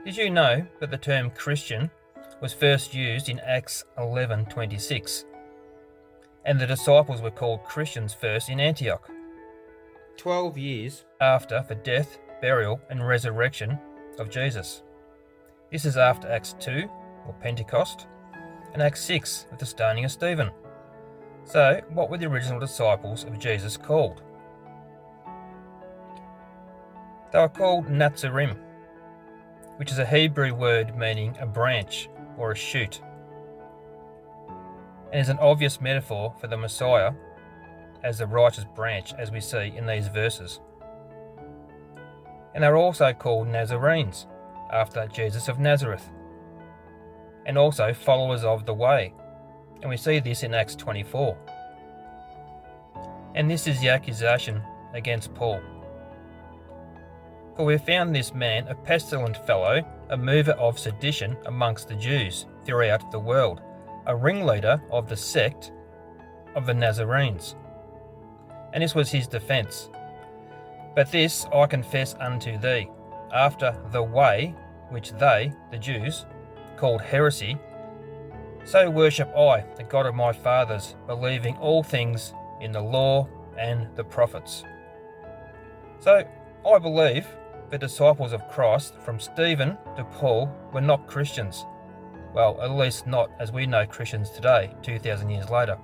Did you know that the term Christian was first used in Acts 11:26, and the disciples were called Christians first in Antioch, 12 years after the death, burial, and resurrection of Jesus? This is after Acts 2, or Pentecost, and Acts 6 with the stoning of Stephen. So, what were the original disciples of Jesus called? They were called Nazarim, which is a Hebrew word meaning a branch or a shoot, and is an obvious metaphor for the Messiah as the righteous branch, as we see in these verses. And they were also called Nazarenes, after Jesus of Nazareth, and also followers of the way, and we see this in Acts 24. And this is the accusation against Paul. For we found this man a pestilent fellow, a mover of sedition amongst the Jews throughout the world, a ringleader of the sect of the Nazarenes. And this was his defence. But this I confess unto thee, after the way which they, the Jews, called heresy, so worship I the God of my fathers, believing all things in the law and the prophets. So I believe the disciples of Christ, from Stephen to Paul, were not Christians. Well, at least not as we know Christians today, 2,000 years later.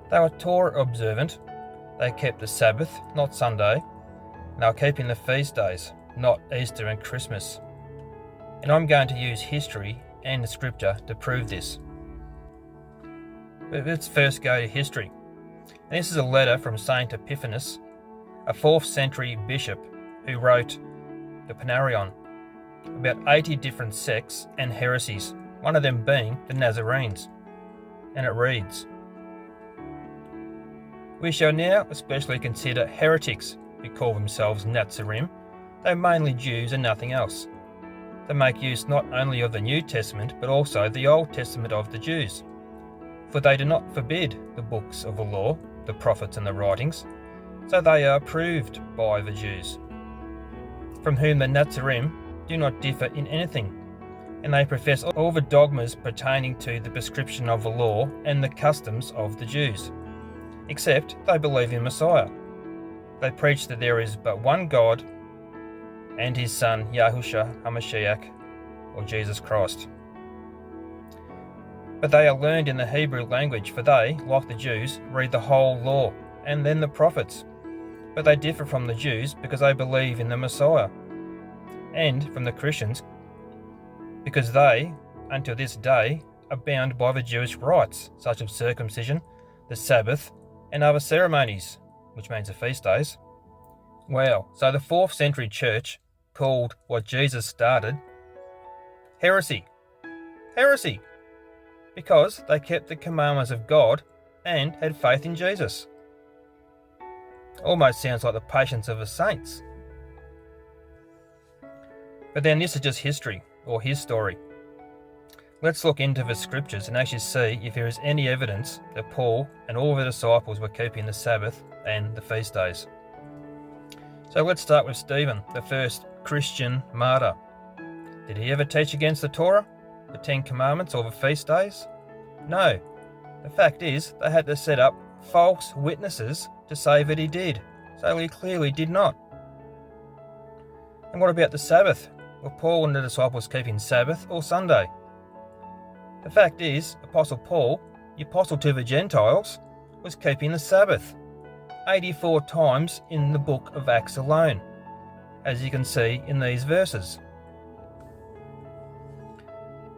They were Torah observant. They kept the Sabbath, not Sunday, and they were keeping the feast days, not Easter and Christmas. And I'm going to use history and the scripture to prove this. But let's first go to history. And this is a letter from Saint Epiphanes, a 4th century bishop who wrote the Panarion about 80 different sects and heresies, one of them being the Nazarenes. And it reads, "We shall now especially consider heretics who call themselves Nazarim. They are mainly Jews and nothing else. They make use not only of the New Testament, but also the Old Testament of the Jews. For they do not forbid the books of the law, the prophets and the writings, so they are approved by the Jews, from whom the Nazarim do not differ in anything, and they profess all the dogmas pertaining to the prescription of the law and the customs of the Jews, except they believe in Messiah. They preach that there is but one God, and his son Yahushua HaMashiach, or Jesus Christ. But they are learned in the Hebrew language, for they, like the Jews, read the whole law, and then the prophets. But they differ from the Jews because they believe in the Messiah, and from the Christians because they, until this day, are bound by the Jewish rites, such as circumcision, the Sabbath, and other ceremonies, which means the feast days. Well, so the 4th century church called what Jesus started heresy. Heresy! Because they kept the commandments of God and had faith in Jesus. Almost sounds like the patience of the saints. But then this is just history, or his story. Let's look into the scriptures and actually see if there is any evidence that Paul and all of the disciples were keeping the Sabbath and the feast days. So let's start with Stephen, the first Christian martyr. Did he ever teach against the Torah, the 10 Commandments, or the feast days? No. The fact is, they had to set up false witnesses to say that he did, so he clearly did not. And what about the Sabbath? Were Paul and the disciples keeping Sabbath or Sunday? The fact is, Apostle Paul, the apostle to the Gentiles, was keeping the Sabbath 84 times in the book of Acts alone, as you can see in these verses.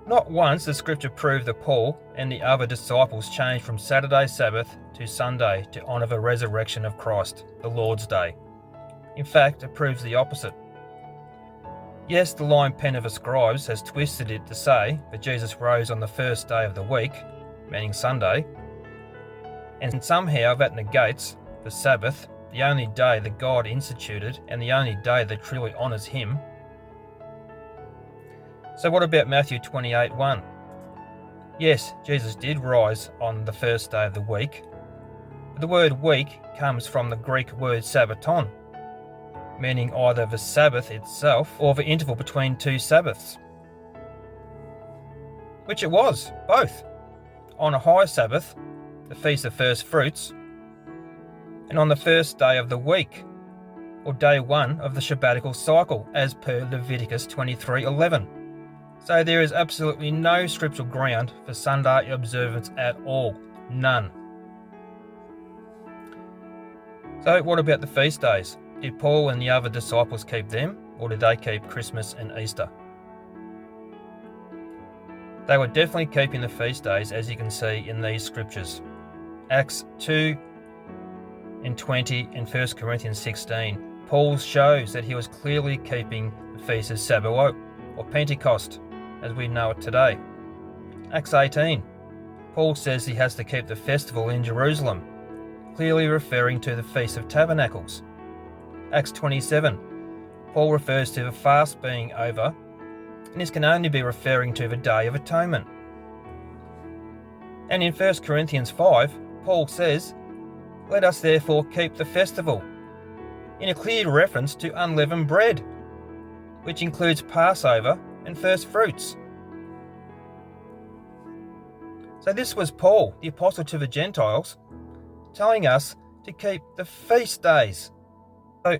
Not once does Scripture prove that Paul and the other disciples changed from Saturday Sabbath to Sunday to honour the resurrection of Christ, the Lord's Day. In fact, it proves the opposite. Yes, the lying pen of the scribes has twisted it to say that Jesus rose on the first day of the week, meaning Sunday, and somehow that negates the Sabbath, the only day that God instituted and the only day that truly honours him. So what about Matthew 28:1? Yes, Jesus did rise on the first day of the week, but the word week comes from the Greek word sabbaton, meaning either the Sabbath itself or the interval between two Sabbaths. Which it was, both. On a high Sabbath, the Feast of First Fruits, and on the first day of the week, or day 1 of the Shabbatical cycle, as per Leviticus 23:11. So there is absolutely no scriptural ground for Sunday observance at all. None. So what about the feast days? Did Paul and the other disciples keep them, or did they keep Christmas and Easter? They were definitely keeping the feast days, as you can see in these scriptures. Acts 2 and 20 and 1 Corinthians 16. Paul shows that he was clearly keeping the feast of Shavuot, or Pentecost, as we know it today. Acts 18. Paul says he has to keep the festival in Jerusalem, clearly referring to the Feast of Tabernacles. Acts 27. Paul refers to the fast being over, and this can only be referring to the Day of Atonement. And in 1 Corinthians 5, Paul says, "Let us therefore keep the festival," in a clear reference to unleavened bread, which includes Passover and first fruits. So this was Paul, the apostle to the Gentiles, telling us to keep the feast days. So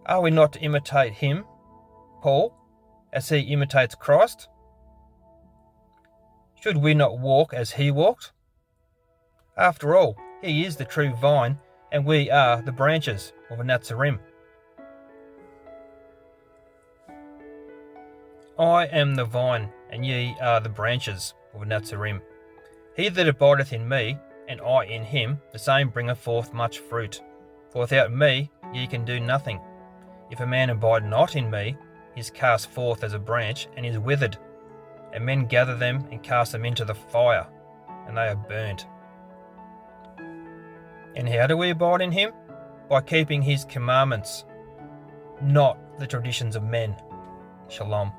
are we not to imitate him, Paul, as he imitates Christ? Should we not walk as he walked? After all, he is the true vine, and we are the branches of a Nazarene. I am the vine, and ye are the branches of a Nazarene. He that abideth in me, and I in him, the same bringeth forth much fruit. For without me ye can do nothing. If a man abide not in me, he is cast forth as a branch, and is withered. And men gather them, and cast them into the fire, and they are burnt. And how do we abide in him? By keeping his commandments, not the traditions of men. Shalom.